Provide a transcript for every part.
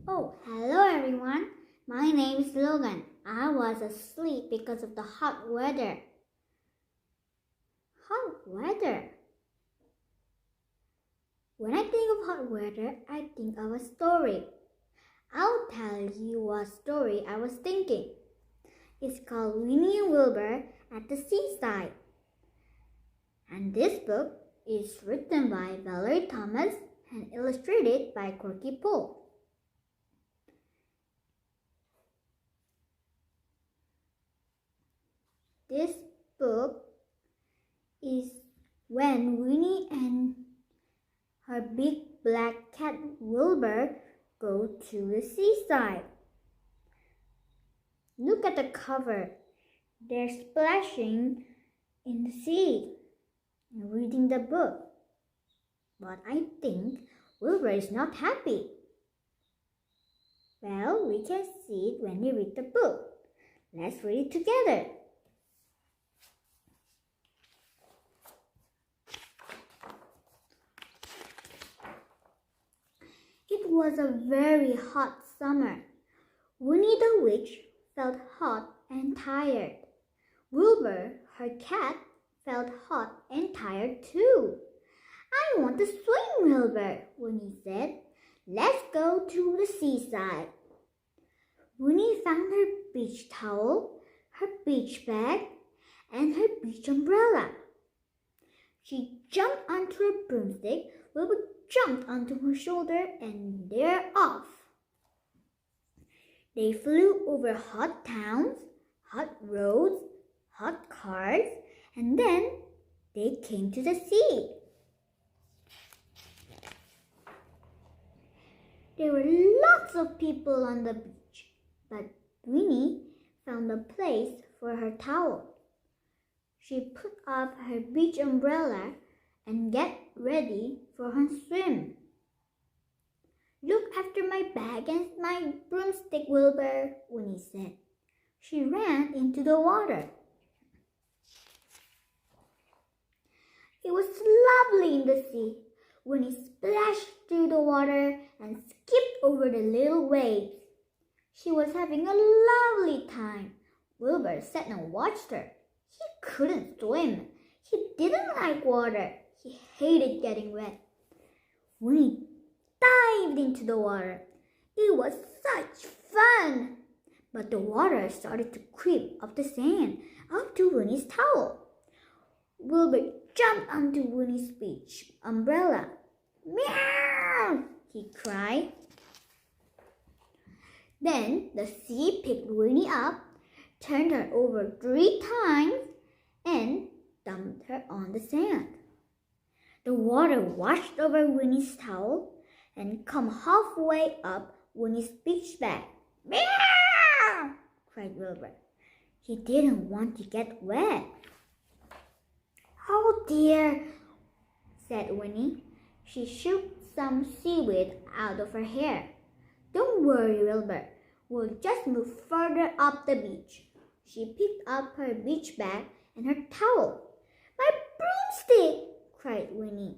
Oh, hello everyone. My name is Logan. I was asleep because of the hot weather. Hot weather? When I think of hot weather, I think of a story. I'll tell you what story I was thinking. It's called Wnnie and Wilbur at the Seaside. And this book is written by Valerie Thomas and illustrated by Corky Poole. This book is when Wnnie and her big black cat Wilbur go to the seaside. Look at the cover. They're splashing in the sea and reading the book. But I think Wilbur is not happy. Well, we can see it when we read the book. Let's read it together. It was a very hot summer. Wnnie the witch felt hot and tired. Wilbur, her cat, felt hot and tired too. I want to swim, Wilbur, Wnnie said. Let's go to the seaside. Wnnie found her beach towel, her beach bag, and her beach umbrella. She jumped onto her broomstick. Wilbur jumped onto her shoulder, and they're off. They flew over hot towns, hot roads, hot cars, and then they came to the sea. There were lots of people on the beach, but Wnnie found a place for her towel. She put up her beach umbrella and get ready for her swim. Look after my bag and my broomstick, Wilbur, Wnnie said. She ran into the water. It was lovely in the sea. Wnnie splashed through the water and skipped over the little waves. She was having a lovely time. Wilbur sat and watched her. He couldn't swim. He didn't like water. He hated getting wet. Wnnie dived into the water. It was such fun! But the water started to creep up the sand, up to Wnnie's towel. Wilbur jumped onto Wnnie's beach umbrella. Meow! He cried. Then the sea picked Wnnie up, turned her over 3 times, and dumped her on the sand. The water washed over Wnnie's towel and come halfway up Wnnie's beach bag. Meow! Cried Wilbur. He didn't want to get wet. Oh dear, said Wnnie. She shook some seaweed out of her hair. Don't worry, Wilbur. We'll just move further up the beach. She picked up her beach bag and her towel. My broomstick! Cried Wnnie.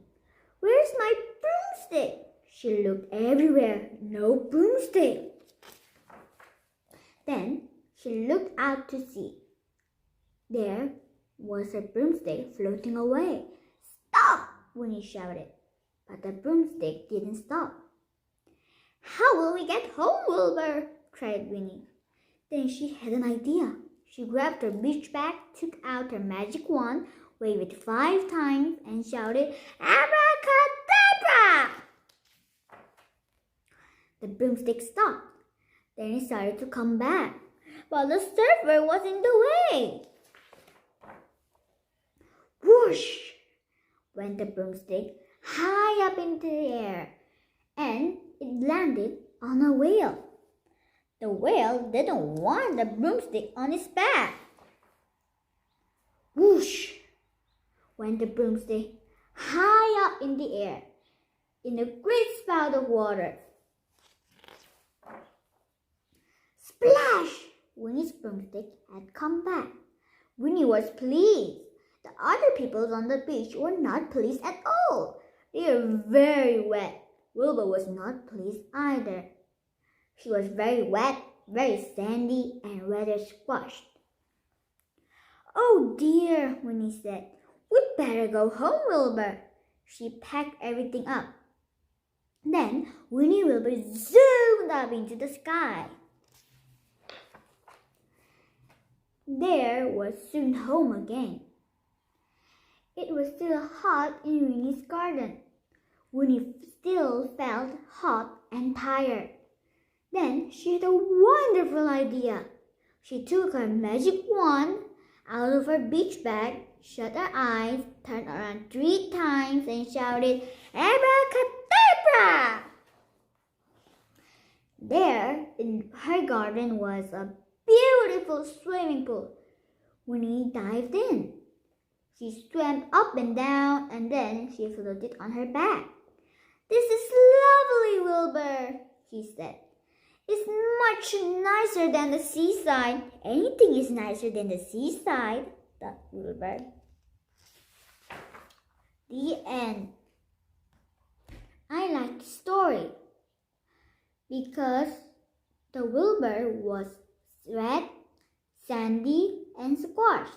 Where's my broomstick? She looked everywhere. No broomstick. Then she looked out to sea. There was her broomstick floating away. Stop! Wnnie shouted. But the broomstick didn't stop. How will we get home, Wilbur? Cried Wnnie. Then she had an idea. She grabbed her beach bag, took out her magic wand, waved it 5 times, and shouted, Abracadabra! The broomstick stopped. Then it started to come back, but the surfer was in the way. Whoosh! Went the broomstick high up into the air, and it landed on a whale. The whale didn't want the broomstick on its back. Whoosh! Went the broomstick high up in the air, in a great spout of water. Splash! Wnnie's broomstick had come back. Wnnie was pleased. The other people on the beach were not pleased at all. They were very wet. Wilbur was not pleased either. She was very wet, very sandy, and rather squashed. "Oh dear," Wnnie said. "We'd better go home, Wilbur." She packed everything up. Then Wnnie and Wilbur zoomed up into the sky. There was soon home again. It was still hot in Winnie's garden. Wnnie still felt hot and tired. Then she had a wonderful idea. She took her magic wand out of her beach bag, shut her eyes, turned around 3 times, and shouted, "Abracadabra!" There in her garden was a beautiful swimming pool. Wnnie dived in. She swam up and down, and then she floated on her back. "This is lovely, Wilbur," she said. "It's much nicer than the seaside." "Anything is nicer than the seaside," thought Wilbur. The end. I like the story because the Wilbur was wet, sandy, and squashed.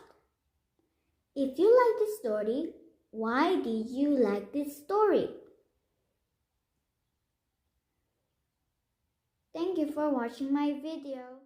If you like this story, why did you like this story? Thank you for watching my video.